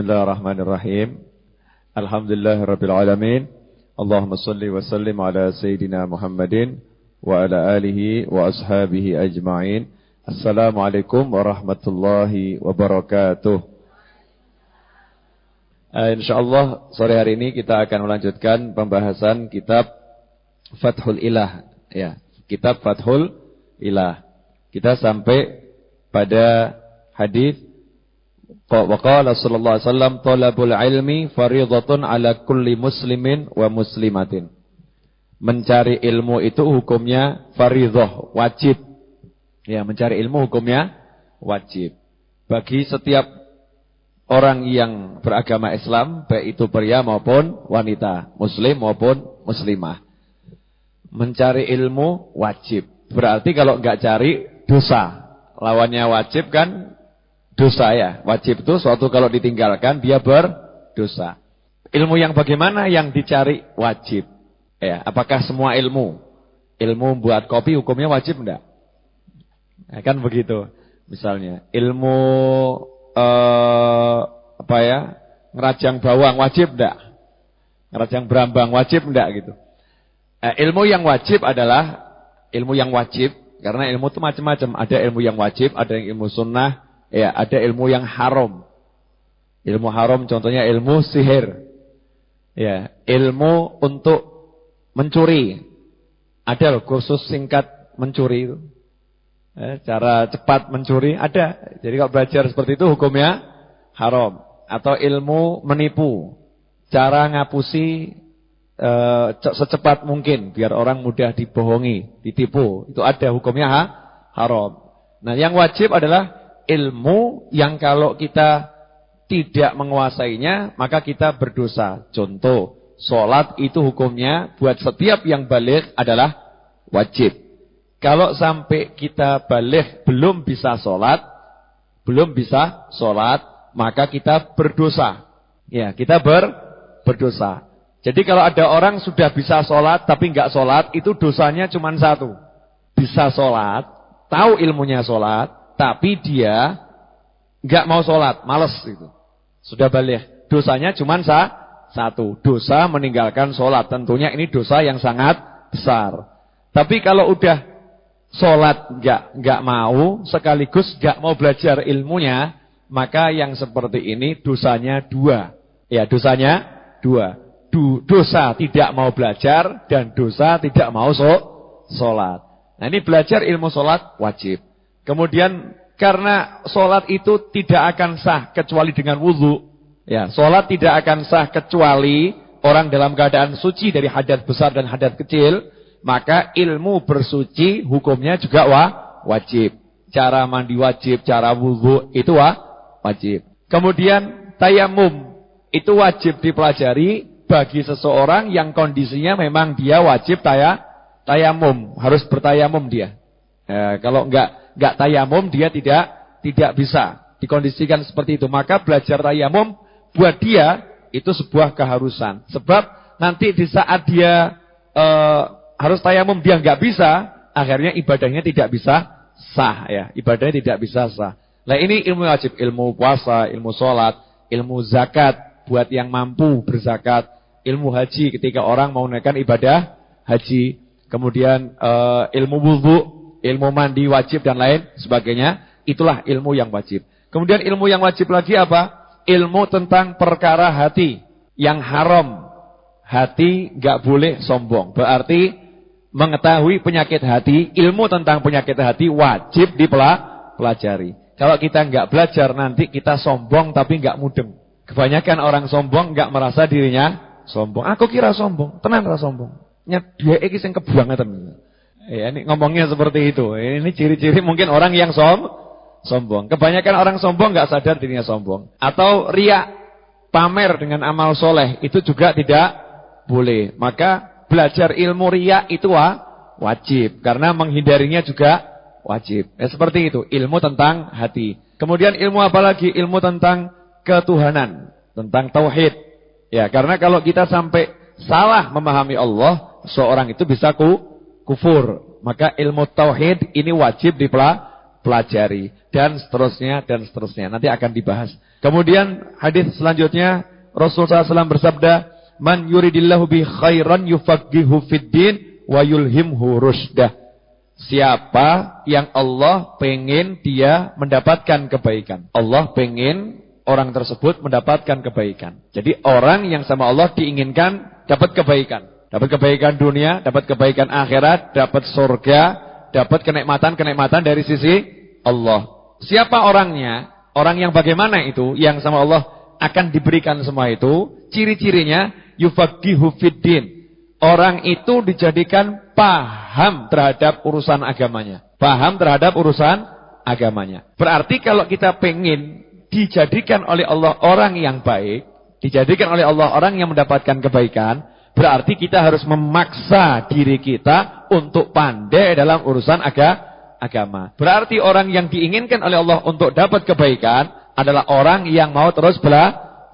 Bismillahirrahmanirrahim. Alhamdulillahirabbil alamin. Allahumma shalli wa sallim ala sayidina Muhammadin wa ala alihi wa ashabihi ajma'in. Assalamualaikum warahmatullahi wabarakatuh. Insyaallah sore hari ini kita akan melanjutkan pembahasan kitab Fathul Ilah, ya, kitab Fathul Ilah. Kita sampai pada hadis wa qala sallallahu alaihi wasallam talabul ilmi fardhatun ala kulli muslimin wa muslimatin. Mencari ilmu itu hukumnya fardhah, wajib. Ya, mencari ilmu hukumnya wajib bagi setiap orang yang beragama Islam, baik itu pria maupun wanita, muslim maupun muslimah. Mencari ilmu wajib. Berarti kalau enggak cari dosa. Lawannya wajib kan dosa, ya. Wajib itu suatu kalau ditinggalkan dia berdosa. Ilmu yang bagaimana yang dicari wajib? Ya, apakah semua ilmu? Ilmu buat kopi hukumnya wajib enggak? Ya, kan begitu. Misalnya ilmu ngerajang bawang wajib enggak? Ngerajang berambang wajib enggak gitu? Ilmu yang wajib adalah ilmu yang wajib, karena ilmu itu macam-macam. Ada ilmu yang wajib, ada yang ilmu sunnah, ya, ada ilmu yang haram. Ilmu haram contohnya ilmu sihir. Ya, ilmu untuk mencuri. Ada loh kursus singkat mencuri itu. Cara cepat mencuri ada. Jadi kalau belajar seperti itu hukumnya haram. Atau ilmu menipu. Cara ngapusi secepat mungkin biar orang mudah dibohongi, ditipu. Itu ada hukumnya haram. Nah, yang wajib adalah ilmu yang kalau kita tidak menguasainya maka kita berdosa. Contoh, sholat itu hukumnya buat setiap yang baligh adalah wajib. Kalau sampai kita baligh belum bisa sholat, maka kita berdosa. Ya, kita berdosa. Jadi kalau ada orang sudah bisa sholat tapi enggak sholat, itu dosanya cuma satu. Bisa sholat, tahu ilmunya sholat, tapi dia enggak mau sholat, malas gitu. Sudah baligh, dosanya cuma satu. Dosa meninggalkan sholat. Tentunya ini dosa yang sangat besar. Tapi kalau udah sholat enggak mau, sekaligus enggak mau belajar ilmunya, maka yang seperti ini dosanya dua. Ya, dosanya dua. Dosa tidak mau belajar dan dosa tidak mau sholat. Nah, ini belajar ilmu sholat wajib. Kemudian karena sholat itu tidak akan sah kecuali dengan wudu. Ya, sholat tidak akan sah kecuali orang dalam keadaan suci dari hadas besar dan hadas kecil. Maka ilmu bersuci hukumnya juga wajib. Cara mandi wajib, cara wudu itu wajib. Kemudian tayamum itu wajib dipelajari bagi seseorang yang kondisinya memang dia wajib tayamum, harus bertayamum dia. Kalau enggak tayamum dia tidak bisa dikondisikan seperti itu. Maka belajar tayamum buat dia itu sebuah keharusan. Sebab nanti di saat dia harus tayamum dia enggak bisa, akhirnya ibadahnya tidak bisa sah, ya. Ibadahnya tidak bisa sah. Nah, ini ilmu wajib, ilmu puasa, ilmu sholat, ilmu zakat buat yang mampu berzakat. Ilmu haji ketika orang mau menunaikan ibadah haji. Kemudian ilmu wudu, ilmu mandi wajib dan lain sebagainya. Itulah ilmu yang wajib. Kemudian ilmu yang wajib lagi apa? Ilmu tentang perkara hati yang haram. Hati enggak boleh sombong. Berarti mengetahui penyakit hati, ilmu tentang penyakit hati wajib dipelajari. Kalau kita enggak belajar nanti kita sombong tapi enggak mudeng. Kebanyakan orang sombong enggak merasa dirinya sombong. Aku kira sombong, tenan ra sombong. Dia iki sing kebangetan. Ya, ini ngomongnya seperti itu. Ini ciri-ciri mungkin orang yang sombong. Kebanyakan orang sombong enggak sadar dirinya sombong. Atau riya, pamer dengan amal soleh, itu juga tidak boleh. Maka belajar ilmu riya itu wajib, karena menghindarinya juga wajib. Seperti itu, ilmu tentang hati. Kemudian ilmu apa lagi? Ilmu tentang ketuhanan, tentang tauhid. Ya, karena kalau kita sampai salah memahami Allah, seorang itu bisa kufur. Maka ilmu tauhid ini wajib pelajari. Dan seterusnya, dan seterusnya. Nanti akan dibahas. Kemudian hadis selanjutnya, Rasulullah SAW bersabda, Man yuridillahu bi khairan yufaqihu fiddin wa yulhimhu rusdah. Siapa yang Allah pengen dia mendapatkan kebaikan. Allah pengen orang tersebut mendapatkan kebaikan. Jadi orang yang sama Allah diinginkan dapat kebaikan. Dapat kebaikan dunia, dapat kebaikan akhirat, dapat surga, dapat kenikmatan-kenikmatan dari sisi Allah. Siapa orangnya? Orang yang bagaimana itu? Yang sama Allah akan diberikan semua itu. Ciri-cirinya yufaqihu fiddin. Orang itu dijadikan paham terhadap urusan agamanya. Paham terhadap urusan agamanya. Berarti kalau kita pengen dijadikan oleh Allah orang yang baik, dijadikan oleh Allah orang yang mendapatkan kebaikan, berarti kita harus memaksa diri kita untuk pandai dalam urusan agama. Berarti orang yang diinginkan oleh Allah untuk dapat kebaikan adalah orang yang mau terus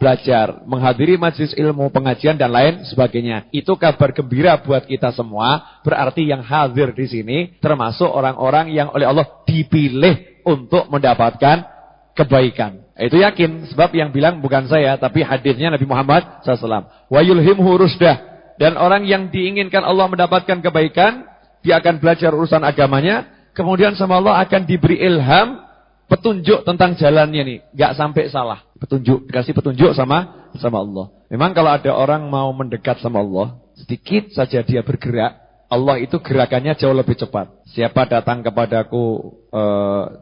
belajar, menghadiri majelis ilmu, pengajian dan lain sebagainya. Itu kabar gembira buat kita semua. Berarti yang hadir di sini termasuk orang-orang yang oleh Allah dipilih untuk mendapatkan kebaikan. Itu yakin, sebab yang bilang bukan saya, tapi hadisnya Nabi Muhammad SAW. Wa yulhimhu rusdah. Dan orang yang diinginkan Allah mendapatkan kebaikan, dia akan belajar urusan agamanya. Kemudian sama Allah akan diberi ilham, petunjuk tentang jalannya nih, nggak sampai salah. Petunjuk, dikasih petunjuk sama Allah. Memang kalau ada orang mau mendekat sama Allah, sedikit saja dia bergerak, Allah itu gerakannya jauh lebih cepat. Siapa datang kepadaku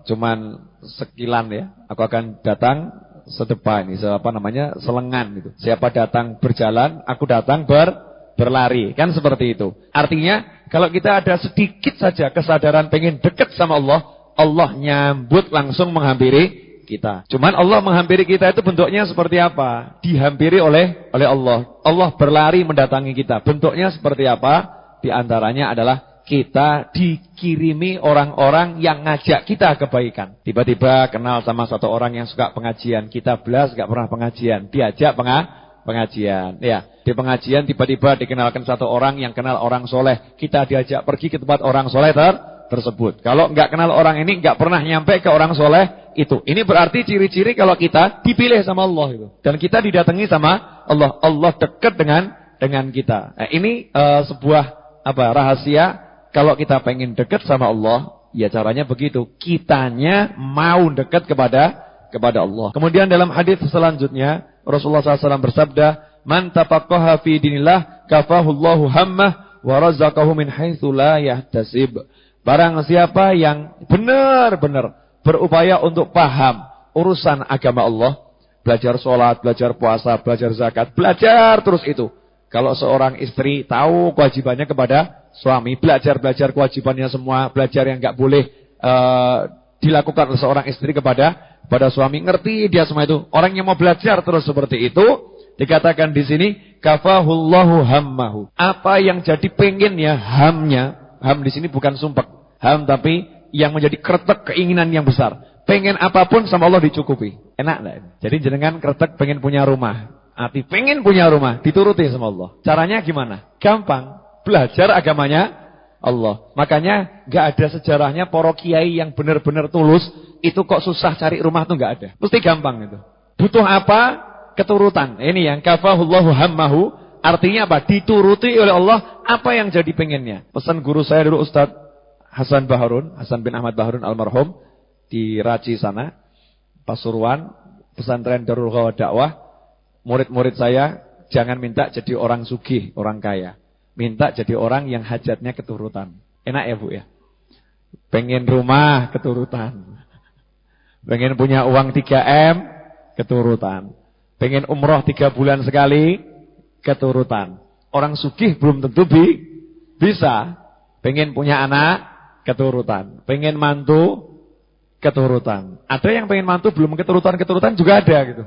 cuman sekilan ya, aku akan datang sedepan ini, selengan gitu. Siapa datang berjalan, aku datang berlari, kan seperti itu. Artinya kalau kita ada sedikit saja kesadaran pengen dekat sama Allah, Allah nyambut langsung menghampiri kita. Cuman Allah menghampiri kita itu bentuknya seperti apa? Dihampiri oleh Allah. Allah berlari mendatangi kita. Bentuknya seperti apa? Di antaranya adalah kita dikirimi orang-orang yang ngajak kita kebaikan. Tiba-tiba kenal sama satu orang yang suka pengajian. Kita belas gak pernah pengajian. Diajak pengajian. Ya, di pengajian tiba-tiba dikenalkan satu orang yang kenal orang soleh. Kita diajak pergi ke tempat orang soleh tersebut. Kalau nggak kenal orang ini, nggak pernah nyampe ke orang soleh itu. Ini berarti ciri-ciri kalau kita dipilih sama Allah itu. Dan kita didatangi sama Allah. Allah dekat dengan kita. Nah, ini sebuah rahasia. Kalau kita pengen dekat sama Allah, ya caranya begitu. Kitanya mau dekat kepada Allah. Kemudian dalam hadis selanjutnya Rasulullah SAW bersabda, "Man tafaqaha fi dinillah kafahullahu hammah wa razaqahu min haitsu la yahtasib." Barang siapa yang benar-benar berupaya untuk paham urusan agama Allah, belajar sholat, belajar puasa, belajar zakat, belajar terus itu. Kalau seorang istri tahu kewajibannya kepada suami, belajar kewajibannya semua, belajar yang enggak boleh dilakukan oleh seorang istri kepada suami, ngerti dia semua itu. Orang yang mau belajar terus seperti itu, dikatakan di sini kafahullahu hammahu. Apa yang jadi pengennya, hamnya, ham di sini bukan sumpek. Ham tapi yang menjadi kretek keinginan yang besar. Pengen apapun sama Allah dicukupi. Enak enggak? Jadi jenengan kretek pengen punya rumah. Hati pengen punya rumah, dituruti sama Allah. Caranya gimana? Gampang. Belajar agamanya Allah. Makanya enggak ada sejarahnya para kiai yang benar-benar tulus itu kok susah cari rumah tuh enggak ada. Mesti gampang itu. Butuh apa? Keturutan. Ini yang kafahullahu hammahu. Artinya apa? Dituruti oleh Allah apa yang jadi pengennya. Pesan guru saya dulu Ustaz Hasan bin Ahmad Baharun almarhum di Raci sana, Pasuruan, pesantren Darul Ghawah Dakwah. Murid-murid saya jangan minta jadi orang sugih, orang kaya. Minta jadi orang yang hajatnya keturutan. Enak ya Bu ya? Pengen rumah keturutan. Pengen punya uang 3M keturutan. Pengen umroh 3 bulan sekali keturutan. Orang sugih belum tentu bisa. Pengen punya anak keturutan. Pengen mantu keturutan. Ada yang pengen mantu belum keturutan juga ada gitu.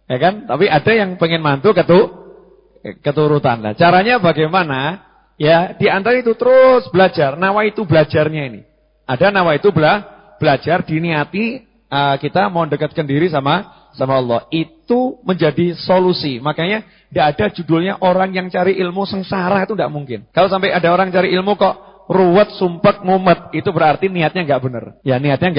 Ya kan? Tapi ada yang pengen mantu keturutan. Nah, caranya bagaimana? Ya, di antara itu terus belajar. Nawaitu belajarnya ini. Ada nawaitu belajar diniati kita mau dekatkan diri sama Allah. Itu menjadi solusi. Makanya tidak ada judulnya orang yang cari ilmu sengsara, itu tidak mungkin. Kalau sampai ada orang cari ilmu kok ruwet, sumpek, mumet, itu berarti niatnya enggak benar. Ya, niatnya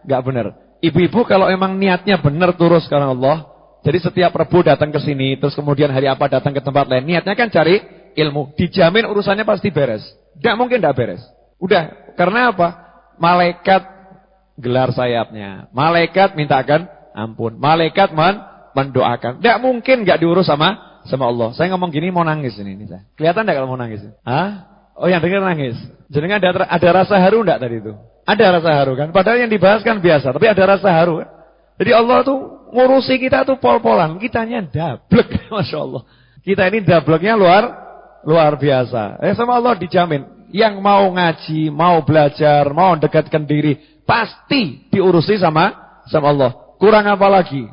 enggak benar. Ibu-ibu kalau emang niatnya benar terus karena Allah, jadi setiap Rabu datang ke sini, terus kemudian hari apa datang ke tempat lain, niatnya kan cari ilmu, dijamin urusannya pasti beres. Enggak mungkin enggak beres. Udah, karena apa? Malaikat gelar sayapnya, malaikat mintakan ampun, malaikat mendoakan. Enggak mungkin enggak diurus sama Allah. Saya ngomong gini mau nangis ini saya. Kelihatan enggak kalau mau nangis? Hah? Oh, yang dengar nangis. Jenengan ada rasa haru enggak tadi itu? Ada rasa haru kan? Padahal yang dibahas kan biasa, tapi ada rasa haru kan? Jadi Allah tuh ngurusi kita tuh pol-polan, kitanya dablek, Masya Allah. Kita ini dableknya luar biasa. Sama Allah dijamin. Yang mau ngaji, mau belajar, mau dekatkan diri, pasti diurusi sama Allah. Kurang apa lagi?